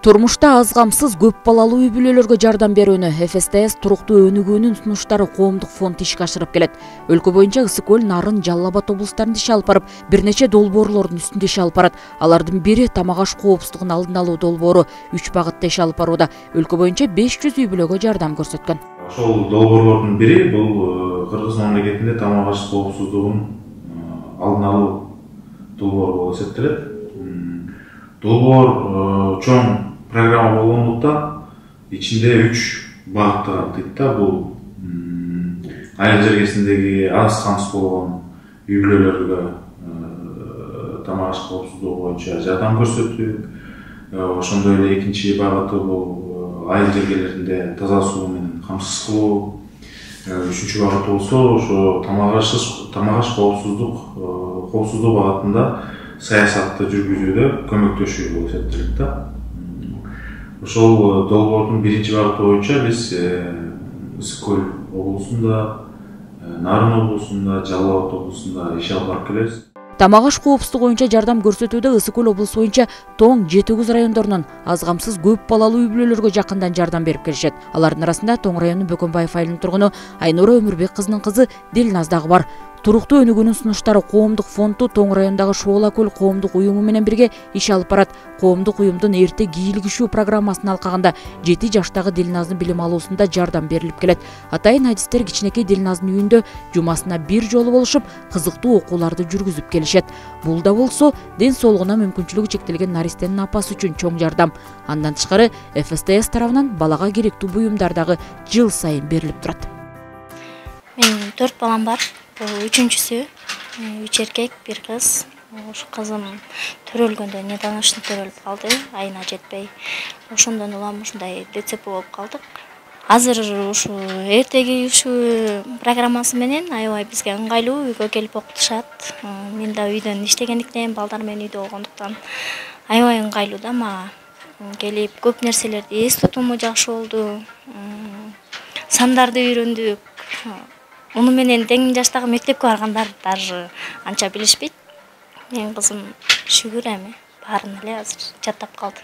Турмушта аз камсыз көп балалуу үй бүлөлөргө жардам берүүнү ФСДС туруктуу өнүгүүнүн сунуштары коомдук фонд ишке ашырып келет. Өлкө боюнча Ысык көл, Нарын, Жалал Абад облустарында иш алып барып, бир нече долбоорлордун үстүндө иш алып барат. Алардын бири тамак аш коопсуздугун алдын алуу долбоору 3 багытта иш алып барууда. Өлкө боюнча 500 үй бүлөгө жардам көрсөткөн. Ошол долбоорлордун бири бул Кыргыз мамлекетинде тамак аш коопсуздугун алдын алуу долбоору болуп эсептелет. Долбоор чоң программа болгондуктан ичинде 3 багытты камтыйт да. Бул айыл жергесиндеги аз камсыз болгон үй бүлөлөргө тамак аш коопсуздугу боюнча жардам көрсөтүү. Ошондой эле экинчи багыты бул айыл жергелеринде таза суу менен камсыз кылуу. Үчүнчү багыт болсо ошо тамак аш коопсуздук багытында саясатты жүргүзүүдө көмөктөшүү болуп эсептелет да. Ошол долбоордун биринчи багыты боюнча биз Ысык көл облусунда, Нарын облусунда, Жалал Абад облусунда иш алып барып келебиз. Тамак аш коопсуздугу боюнча жардам көрсөтүүдө Ысык көл облусу боюнча Тоң, Жети Күз райондорунун аз камсыз көп балалуу үй бүлөлөргө жакындан жардам берип келишет. Алардын арасында Тоң районунун Бөкөнбаев айылынын тургуну Айнура Өмүрбек кызынын кызы Дилназ дагы бар. Туруктуу өнүгүүнүн сунуштары коомдук фонду Тоң районундагы Шоола көл коомдук уюму менен бирге иш алып барат. Коомдук уюмдун эрте кийлигишүү программасынын алкагында 7 жаштагы Дилназдын билим алуусунда жардам берилип келет. Атайын адистер кичинекей Дилназдын үйүндө жумасына бир жолу болушуп, кызыктуу окууларды жүргүзүп келишет. Бул да болсо ден соолугуна мүмкүнчүлүгү чектелген наристенин апасы үчүн чоң жардам. Андан тышкары ФСДС тарабынан балага керектүү буюмдар дагы жыл сайын берилип турат. Менин 4 балам бар. Бул үчүнчүсү, 3 эркек, 1 кыз. Ошо кызым төрөлгөндө недоношно төрөлүп калды, айына жетпей. Ошондон улам ушундай ДЦП болуп калдык. Азыр ушу эрте кийишүү программасы менен аябай бизге ыңгайлуу, үйгө келип окутушат. Мен да үйдөн иштегендиктен, балдар менен үйдө болгондуктан аябай ыңгайлуу да мага. Келип көп нерселерди эс тутуму жакшы болду. Сандарды үйрөндүк. Муну менен тең жаштагы мектепке баргандар даже анча билишпейт. Менин кызым шүгүр эми баарын эле азыр жаттап калды.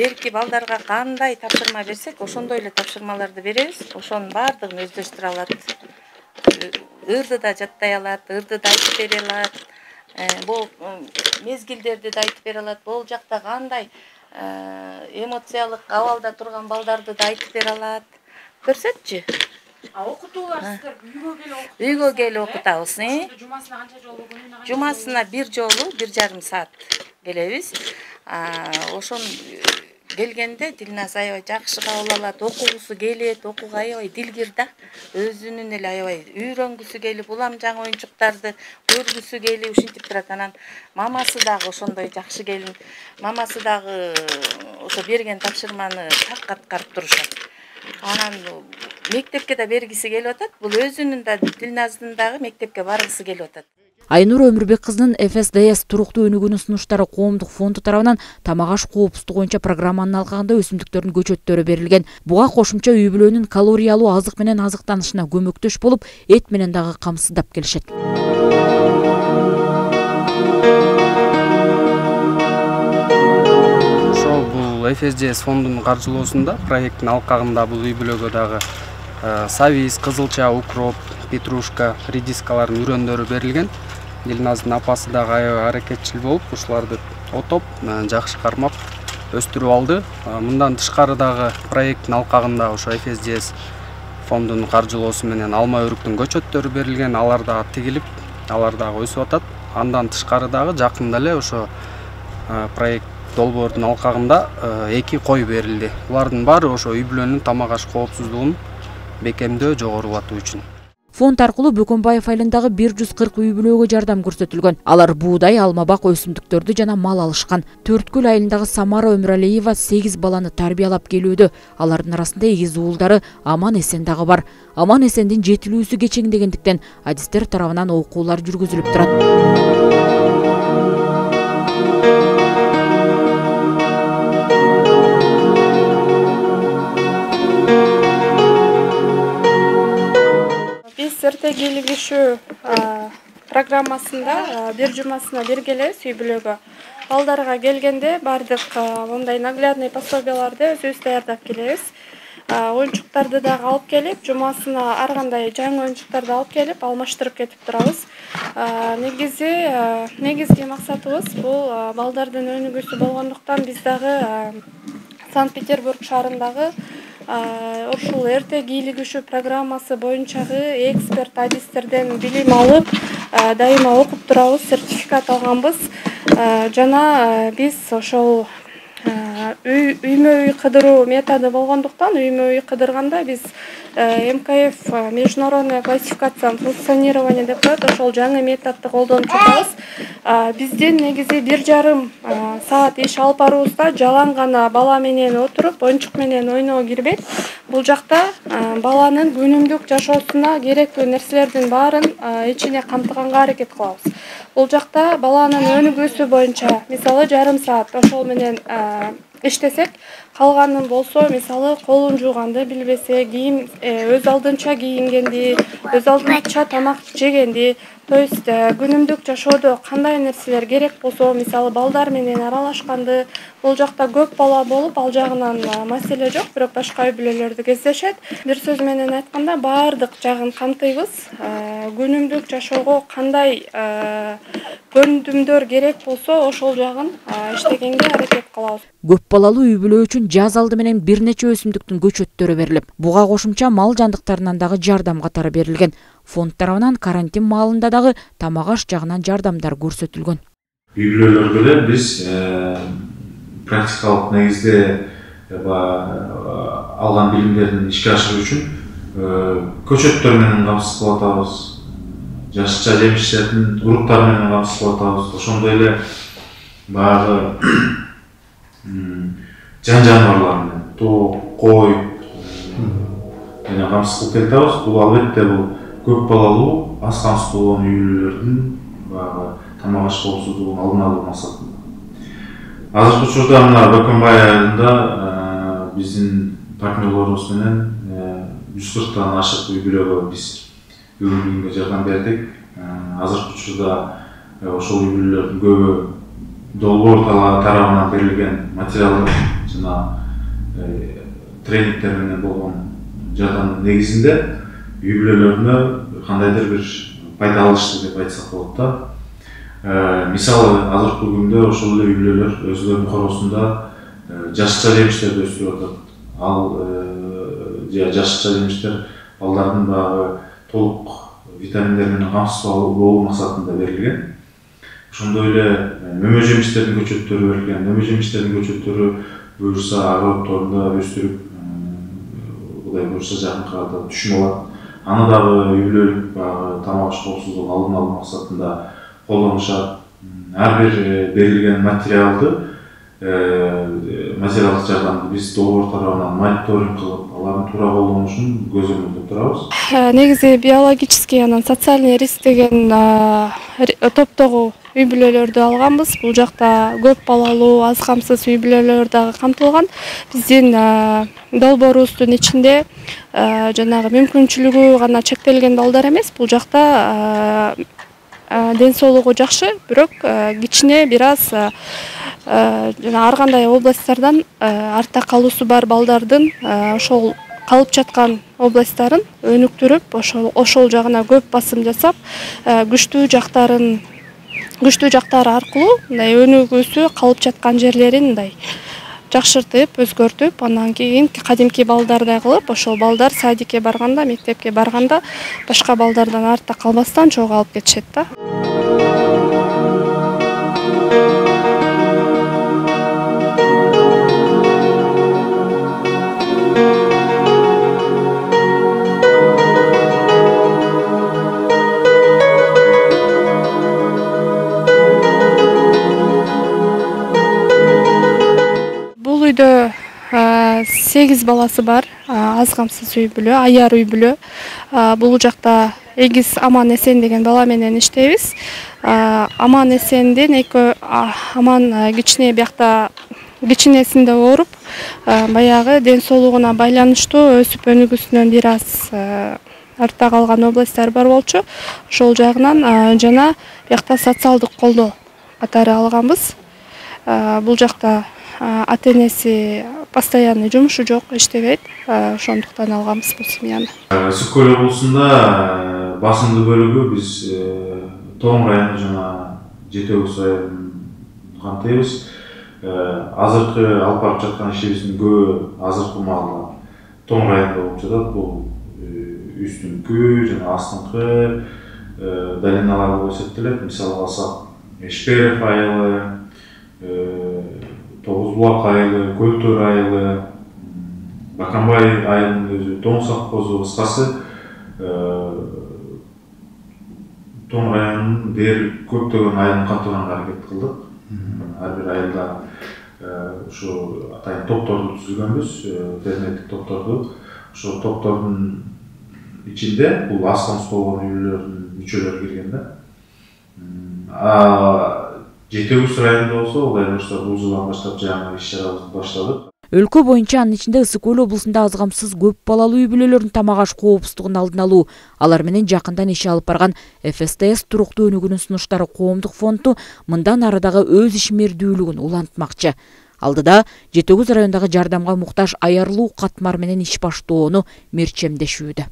Берки балдарга кандай тапшырма берсек, ошондой эле тапшырмаларды беребиз. Ошонун баардыгын өздөштүрө алат. Ырды да жаттай алат, ырды да айтып бере алат. Бул мезгилдерди да айтып бере алат. Бул жакта кандай эмоциялык абалда турган балдарды да айтып бере алат. Көрсөтчү. Окутуулар сиздер үйгө келип окутабыз. Үйгө келип окутабыз. Жумасына канча жолу күнүнө? Жумасына бир жолу 1,5 саат келебиз. Ошон келгенде Дилназ аябай жакшы кабыл алат, окугусу келет, окууга аябай дилгир да. Өзүнүн эле аябай үйрөнгүсү келип, улам жаңы оюнчуктарды көргүсү келип ушинтип турат. Анан мамасы дагы ошондой жакшы келин. Мамасы дагы ошо берген тапшырманы так аткарып турушат. Анан мектепке да бергиси келип атат. Бул өзүнүн да Дилназдын дагы мектепке баргысы келип атат. Айнура Өмүрбек кызынын ФСДС туруктуу өнүгүүнүн сунуштары коомдук фонду тарабынан тамак аш коопсуздугу боюнча программанын алкагында өсүмдүктөрдүн көчөттөрү берилген. Буга кошумча үй бүлөнүн калориялуу азык менен азыктанышына көмөктөш болуп, эт менен дагы камсыздап келишет. Ошол бул ФСДС фондунун каржылоосунда проекттин алкагында бул үй бүлөгө дагы сабиз, кызылча, укроп, петрушка, редискалардын үрөндөрү берилген. Дилназдын апасы дагы аябай аракетчил болуп, ушуларды отоп, жакшы кармап өстүрүп алды. Мындан тышкары дагы проекттин алкагында ошо ФСДС фондунун каржылоосу менен алма өрүктүн көчөттөрү берилген. Алар дагы тигилип, алар дагы өсүп атат. Андан тышкары дагы жакында эле ошо проект долбоордун алкагында 2 кой берилди. Булардын баары ошо үй бүлөнүн тамак аш коопсуздугун бекемдөө, жогорулатуу үчүн. Фонд аркылуу Бөкөнбаев айылындагы 140 үй бүлөгө жардам көрсөтүлгөн. Алар буудай, алмабак, өсүмдүктөрдү жана мал алышкан. Төрткүл айылындагы Самара Өмүралиева 8 баланы тарбиялап келүүдө. Алардын арасында эгиз уулдары Аман Эсен дагы бар. Аман Эсендин жетилүүсү кечеңдегендиктен адистер тарабынан окуулар жүргүзүлүп турат. эрте кийлигишүү программасында бир жумасына бергелебиз үй бүлөгө. Балдарга келгенде бардык мондай наглядный пособияларды өзүбүз даярдап келебиз. Оюнчуктарды дагы алып келип, жумасына ар кандай жаңы оюнчуктарды алып келип, алмаштырып кетип турабыз. Негизги максатыбыз бул балдардын өнүгүүсү болгондуктан биз дагы Санкт-Петербург шаарындагы ушул эрте кийлигишүү программасы боюнчагы эксперт адистерден билим алып, дайыма окуп турабыз, сертификат алганбыз. Жана биз ошол үймө-үй кыдыруу методу болгондуктан үймө-үй кыдырганда биз МКФ международная классификация функционирования деп коет, ошол жаңы методду колдонуп жатабыз. Биздин негизи 1,5 саат иш алып баруубузда жалаң гана бала менен отуруп, оюнчук менен ойноо кирбейт. Бул жакта баланын күнүмдүк жашоосуна керектүү нерселердин баарын ичине камтыганга аракет кылабыз. Бул жакта баланын өнүгүүсү боюнча мисалы жарым саат ошол менен иштесек, калганын болсо мисалы колун жууганды билбесе, кийим өз алдынча кийингенди, өз алдынча тамак жегенди, то есть күнүмдүк жашоодо кандай нерселер керек болсо, мисалы балдар менен аралашканды, бул жакта көп бала болуп, ал жагынан маселе жок, бирок башка үй бүлөлөрдү кездешет. Бир сөз менен айтканда баардык жагын камтыйбыз. Күнүмдүк жашоого кандай көндүмдөр керек болсо, ошол жагын иштегенге аракет кылабыз. Көп балалуу үй бүлө үчүн жаз алды менен бир нече өсүмдүктүн көчөттөрү берилип, буга кошумча мал жандыктарынан дагы жардам катары берилген. Фонд тарабынан карантин маалында дагы тамак аш жагынан жардамдар көрсөтүлгөн. Үй бүлөлөргө эле биз практикалык негизде алган билимдерин ишке ашыруу үчүн көчөттөр менен камсыз кылып атабыз. Жашылча жемиштердин уруктары менен камсыз кылып атабыз. Ошондой эле баягы жан-жаныбарлар менен, тоок, кой менен камсыз кылып келатабыз. Бул албетте бул көп балалуу, аз камсыз болгон үй бүлөлөрдүн баягы тамак аш коопсуздугун алдын алуу максатында. Азыркы учурда мына Бөкөнбай айылында биздин партнерлорубуз менен 140тан ашык үй бүлөгө биз үй жардам бердик. Азыркы учурда ошол үй бүлөлөрдүн көбү долбоор тарабынан берилген материалдар жана тренингтер менен болгон жардамдын негизинде үй бүлөлөрүнө кандайдыр бир пайда алышты деп айтсак болот да. Мисалы азыркы күндө ошол эле үй бүлөлөр өзүлөрүнүн короосунда жашылча жемиштерди өстүрүп атат. Ал жашылча жемиштер балдардын баягы толук витаминдер менен камсыз болуу максатында берилген. Ошондой эле мөмө жемиштердин көчөттөрү берилген. Мөмө жемиштердин көчөттөрү буюрса огороддорунда өстүрүп, Кудай буюрса жакынкы арада түшүм алат. Аны дагы үй бүлөлүк баягы тамак аш коопсуздугун алдын алуу максатында колдонушат. Ар бир берилген материалдык жардамды биз долбоор тарабынан мониторинг кылып, алардын туура колдонушун көзөмөлдөп турабыз. Негизи биологический анан социальный риск деген топтогу үй бүлөлөрдү алганбыз. Бул жакта көп балалуу, аз камсыз үй бүлөлөр дагы камтылган. Биздин долбоорубуздун ичинде жанагы мүмкүнчүлүгү гана чектелген балдар эмес. Бул жакта ден соолугу жакшы, бирок кичине бир аз жана ар кандай областтардан артта калуусу бар балдардын ошол калып жаткан областтарын өнүктүрүп, ошол жагына көп басым жасап, күчтүү жактары аркылуу мындай өнүгүүсү калып жаткан жерлерин мындай жакшыртып, өзгөртүп, андан кийин кадимки балдардай кылып, ошол балдар садикке барганда, мектепке барганда башка балдардан артта калбастан чогуу алып кетишет да. Бул үйдө 8 баласы бар, аз камсыз үй бүлө, аяр үй бүлө. Бул жакта Эгиз Аман Эсен деген бала менен иштейбиз. Аман Эсендин Аман кичине биякта кичинесинде ооруп, баягы ден соолугуна байланыштуу өсүп өнүгүүсүнөн бир аз артта калган областтар бар болчу. Ошол жагынан жана биякта социалдык колдоо катары алганбыз. Бул жакта ата-энеси постоянный жумушу жок, иштебейт. Ошондуктан алганбыз бул семьяны. Ысык көл облусунда басымдуу бөлүгү биз Тоң району жана Жетегүз районун камтыйбыз. Азыркы алып барып жаткан ишибиздин көбү азыркы маалда Тоң районунда болуп жатат. Бул үстүнкү жана астыңкы долиналар болуп эсептелет. Мисалы алсак, Эшперов айылы, Тогуз булак айылы, Көлтөр айылы, Баканбай айылынын өзү, Тоң совхозу, кыскасы Тоң районунун дээрлик көптөгөн айылын камтыганга аракет кылдык. Ар бир айылда ушу атайын топторду түзгөнбүз, дернеттик топторду. Ошол топтордун ичинде бул аз камсыз болгон үйлөрдүн мүчөлөрү кирген да. Жетегүз районунда болсо, Кудай буюрса бул жылдан баштап жаңы иш-чарабызды баштадык. Өлкө боюнча анын ичинде Ысык көл облусунда аз камсыз көп балалуу үй бүлөлөрүнүн тамак аш коопсуздугун алдын алуу, алар менен жакындан иш алып барган ФСТС туруктуу өнүгүүнүн сунуштары коомдук фонду мындан ары дагы өз ишмердүүлүгүн улантмакчы. Алдыда Жетегүз районундагы жардамга муктаж аярлуу катмар менен иш баштоону мерчемдешүүдө.